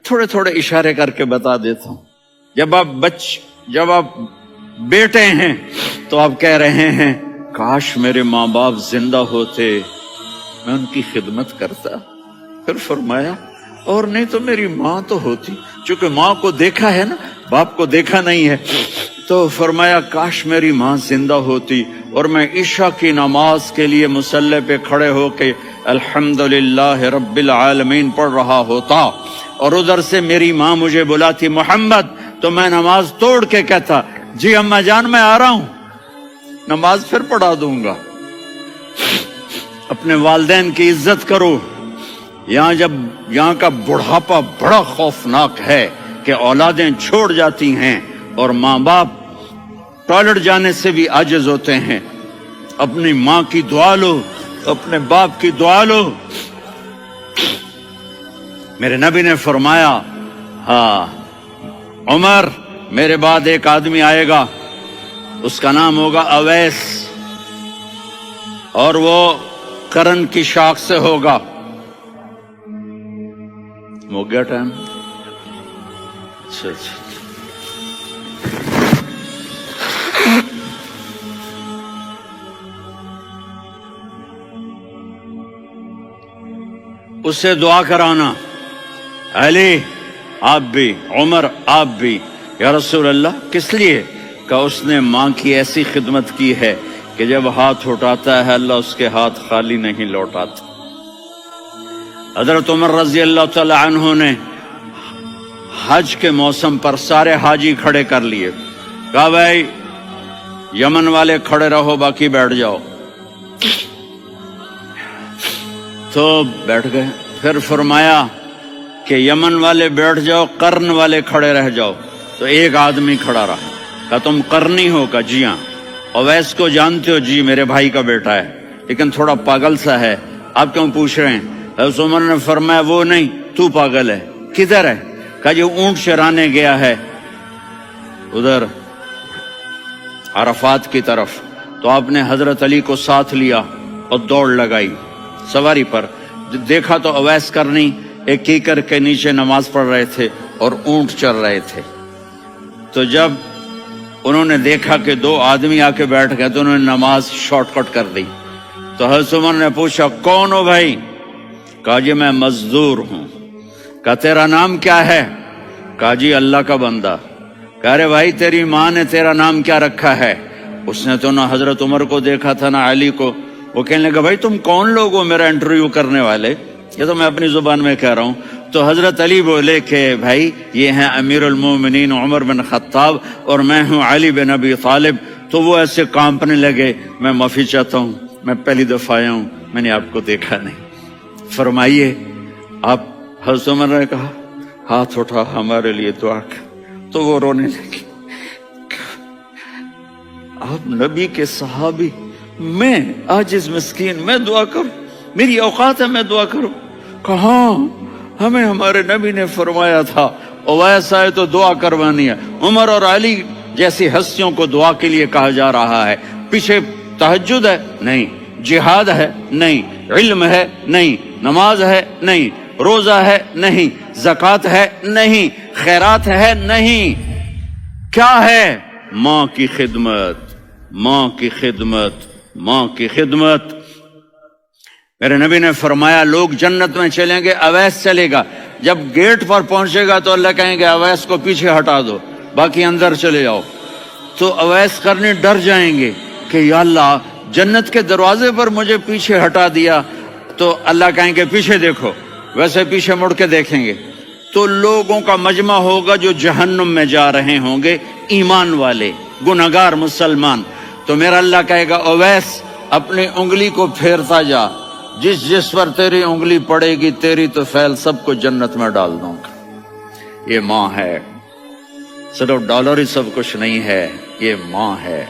थोड़े थोड़े इशारे करके बता देता हूं। जब आप बेटे हैं तो आप कह रहे हैं काश मेरे माँ बाप जिंदा होते, मैं उनकी खिदमत करता। फिर फरमाया और नहीं तो मेरी माँ तो होती, चूंकि माँ को देखा है ना, बाप को देखा नहीं है, तो फरमाया काश मेरी माँ जिंदा होती और मैं ईशा की नमाज के लिए मुसल्ले पे खड़े होके अल्हम्दुलिल्लाह रब्बिल आलमीन पढ़ रहा होता और उधर से मेरी माँ मुझे बुलाती मोहम्मद, तो मैं नमाज तोड़ के कहता जी अम्मा जान मैं आ रहा हूं, नमाज फिर पढ़ा दूंगा। अपने वालिदैन की इज्जत करो। यहाँ का बुढ़ापा बड़ा खौफनाक है कि औलादें छोड़ जाती हैं और माँ बाप टॉयलेट जाने से भी आजिज होते हैं। अपनी माँ की दुआ लो, अपने बाप की दुआ लो। मेरे नबी ने फरमाया हाँ उमर मेरे बाद एक आदमी आएगा, उसका नाम होगा अवैस और वो करन की शाख से होगा। हो गया टाइम? अच्छा। उससे दुआ कराना, अली आप भी, उमर आप भी। या रसूल अल्लाह किस लिए? का उसने माँ की ऐसी खिदमत की है कि जब हाथ उठाता है अल्लाह उसके हाथ खाली नहीं लौटाता। हजरत उमर रजी अल्लाह तआला अन्हु ने हज के मौसम पर सारे हाजी खड़े कर लिए, कहा भाई यमन वाले खड़े रहो बाकी बैठ जाओ। तो बैठ गए। फिर फरमाया कि यमन वाले बैठ जाओ, कर्न वाले खड़े रह जाओ। तो एक आदमी खड़ा रहा। कहा तुम करनी हो? का जी हाँ। अवैस को जानते हो? जी मेरे भाई का बेटा है, लेकिन थोड़ा पागल सा है, आप क्यों पूछ रहे हैं? हज़रत उमर ने फरमाया वो नहीं, तू पागल है। किधर है? कहा जी ऊंट चराने गया है उधर अरफात की तरफ। तो आपने हजरत अली को साथ लिया और दौड़ लगाई सवारी पर। देखा तो अवैस करनी एक कीकर के नीचे नमाज पढ़ रहे थे और ऊंट चर रहे थे। तो जब उन्होंने देखा कि दो आदमी आके बैठ गए तो उन्होंने नमाज शॉर्टकट कर दी। तो हज़रत उमर ने पूछा कौन हो भाई? कहा जी मैं मजदूर हूं। कहा तेरा नाम क्या है? कहा जी अल्लाह का बंदा। कह रहे भाई तेरी माँ ने तेरा नाम क्या रखा है? उसने तो ना हजरत उमर को देखा था ना अली को। वो कहने लगा भाई तुम कौन लोग हो मेरा इंटरव्यू करने वाले? ये तो मैं अपनी जुबान में कह रहा हूँ। तो हजरत अली बोले कि भाई ये हैं अमीरुल मोमिनीन उमर बिन खत्ताब और मैं हूँ अली बिन अबी तालिब। तो वो ऐसे कांपने लगे, मैं माफी चाहता हूँ, मैं पहली दफा आया हूँ, मैंने आपको देखा नहीं, फरमाइए आप। हज़रत उमर ने कहा हाथ उठा हमारे लिए दुआ कर। तो वो रोने लगी। आप नबी के सहाबी, मैं आजिज मिस्कीन, मैं दुआ करूं? मेरी औकात है मैं दुआ करूं? कहा हमें हमारे नबी ने फरमाया था अवैस आए तो दुआ करवानी है। उमर और अली जैसी हस्तियों को दुआ के लिए कहा जा रहा है। पीछे तहज्जुद है? नहीं। जिहाद है? नहीं। इल्म है? नहीं। नमाज है? नहीं। रोजा है? नहीं। ज़कात है? नहीं। खैरात है? नहीं। क्या है? माँ की खिदमत, माँ की खिदमत, माँ की खिदमत। मेरे नबी ने फरमाया लोग जन्नत में चलेंगे, अवैस चलेगा। जब गेट पर पहुंचेगा तो अल्लाह कहेंगे अवैस को पीछे हटा दो, बाकी अंदर चले जाओ। तो अवैस करने डर जाएंगे कि या अल्लाह जन्नत के दरवाजे पर मुझे पीछे हटा दिया। तो अल्लाह कहेंगे पीछे देखो, वैसे पीछे मुड़ के देखेंगे तो लोगों का मजमा होगा जो जहन्नुम में जा रहे होंगे, ईमान वाले, गुनहगार मुसलमान। तो मेरा अल्लाह कहेगा अवैस अपनी उंगली को फेरता जा, जिस जिस पर तेरी उंगली पड़ेगी तेरी तो फैल सबको जन्नत में डाल दूंगा। ये माँ है, सिर्फ डॉलर ही सब कुछ नहीं है, ये माँ है।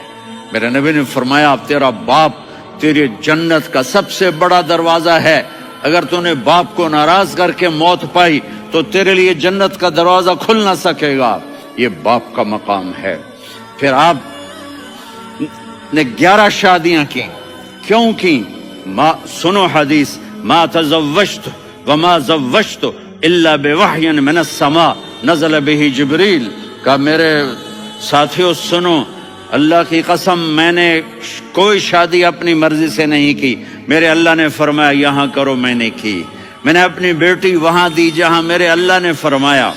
मेरे नबी ने फरमाया अब तेरा बाप तेरी जन्नत का सबसे बड़ा दरवाजा है। अगर तूने बाप को नाराज करके मौत पाई तो तेरे लिए जन्नत का दरवाजा खुल ना सकेगा। ये बाप का मकाम है। फिर आप ने 11 शादियां की, क्यों की? सुनो हदीस, मा तज़व्वज्तु व मा ज़व्वज्तु इल्ला बिवहयिन मिन अस्समा नज़ल बिही जिब्रील। कहा मेरे साथियों सुनो, अल्लाह की कसम मैंने कोई शादी अपनी मर्जी से नहीं की, मेरे अल्लाह ने फरमाया यहाँ करो, मैंने की। मैंने अपनी बेटी वहां दी जहां मेरे अल्लाह ने फरमाया।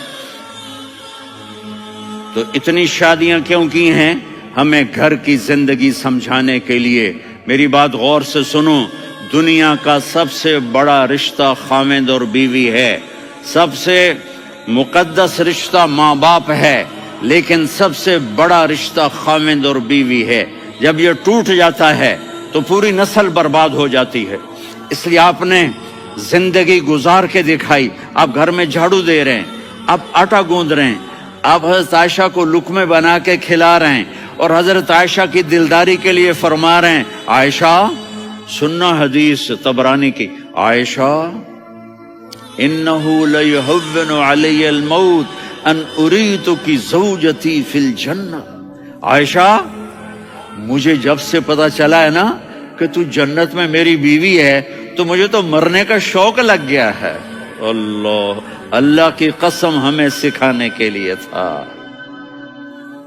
तो इतनी शादियां क्यों की हैं? हमें घर की जिंदगी समझाने के लिए। मेरी बात गौर से सुनो, दुनिया का सबसे बड़ा रिश्ता खामिद और बीवी है, सबसे मुकद्दस रिश्ता माँ बाप है, लेकिन सबसे बड़ा रिश्ता खामिद और बीवी है। जब ये टूट जाता है तो पूरी नस्ल बर्बाद हो जाती है। इसलिए आपने जिंदगी गुजार के दिखाई। आप घर में झाड़ू दे रहे हैं, आप आटा गूंद रहे हैं, आप हजरत आयशा को लुकमे बना के खिला रहे हैं और हजरत आयशा की दिलदारी के लिए फरमा रहे हैं, आयशा सुन्ना हदीस तबरानी की, आयशा इन्नहु लयुहव्विनु अलैयल मौत अन उरीतु की ज़ौजती फिल जन्ना। आयशा मुझे जब से पता चला है ना कि तू जन्नत में मेरी बीवी है, तो मुझे तो मरने का शौक लग गया है। अल्लाह की कसम हमें सिखाने के लिए था।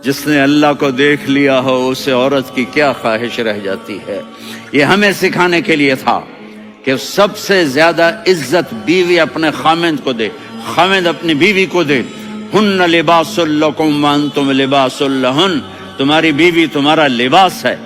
जिसने अल्लाह को देख लिया हो उसे औरत की क्या ख्वाहिश रह जाती है। ये हमें सिखाने के लिए था कि सबसे ज्यादा इज्जत बीवी अपने खामिद को दे, खामिद अपनी बीवी को दे। हुन्ना लिबासुल लकुम व अंतुम लिबासुल लहुन, तुम्हारी बीवी तुम्हारा लिबास है।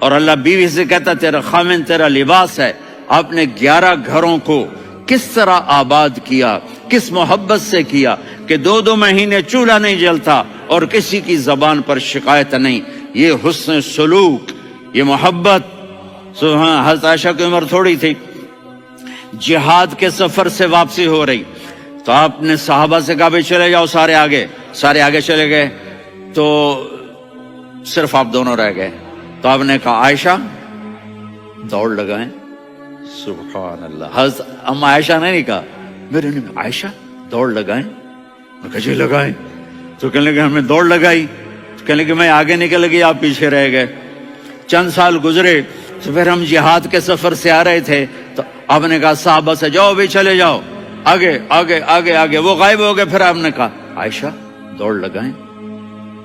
और अल्लाह बीवी से कहता तेरा खामिद तेरा लिबास है। आपने 11 घरों को किस तरह आबाद किया, किस मोहब्बत से किया कि 2-2 महीने चूल्हा नहीं जलता और किसी की जबान पर शिकायत नहीं। ये हुस्न सलूक, ये मोहब्बत। हज़रत आयशा की उम्र थोड़ी थी, जिहाद के सफर से वापसी हो रही, तो आपने सहाबा से कहा भाई चले जाओ, सारे आगे चले गए, तो सिर्फ आप दोनों रह गए। तो आपने कहा आयशा दौड़ लगाएं। सुभान अल्लाह। हज़रत अम्मा आयशा ने नहीं कहा, मेरे ने आयशा दौड़ लगाएं। मैं कहा लगाएं। तो कहने लगे हमने दौड़ लगाई। तो कहने लगे मैं आगे निकल गई, आप पीछे रह गए। चंद साल गुजरे तो फिर हम जिहाद के सफर से आ रहे थे, तो आपने कहा साहबा से जाओ भी चले जाओ, आगे आगे आगे आगे। वो गायब हो गए। फिर आपने कहा आयशा दौड़ लगाएं।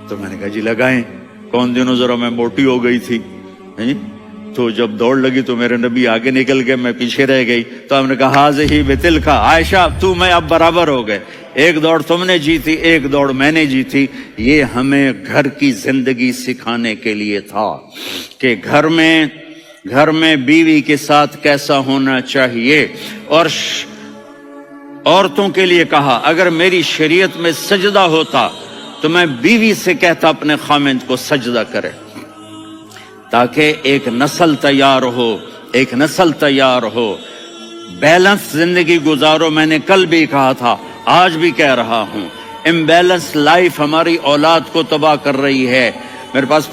तो मैंने कहा जी लगाएं। कौन दिनों जरा मैं मोटी हो गई थी, तो जब दौड़ लगी तो मेरे नबी आगे निकल गए, मैं पीछे रह गई। तो हमने कहा हाज़िही बितिलका, आयशा तू मैं अब बराबर हो गए, एक दौड़ तुमने जीती, एक दौड़ मैंने जीती। ये हमें घर की जिंदगी सिखाने के लिए था कि घर में बीवी के साथ कैसा होना चाहिए। और औरतों के लिए कहा अगर मेरी शरीयत में सजदा होता तो मैं बीवी से कहता अपने खामिद को सजदा करे, ताकि एक नस्ल तैयार हो, बैलेंस जिंदगी गुजारो। मैंने कल भी कहा था, आज भी कह रहा हूं, इम्बैलेंस लाइफ हमारी औलाद को तबाह कर रही है। मेरे पास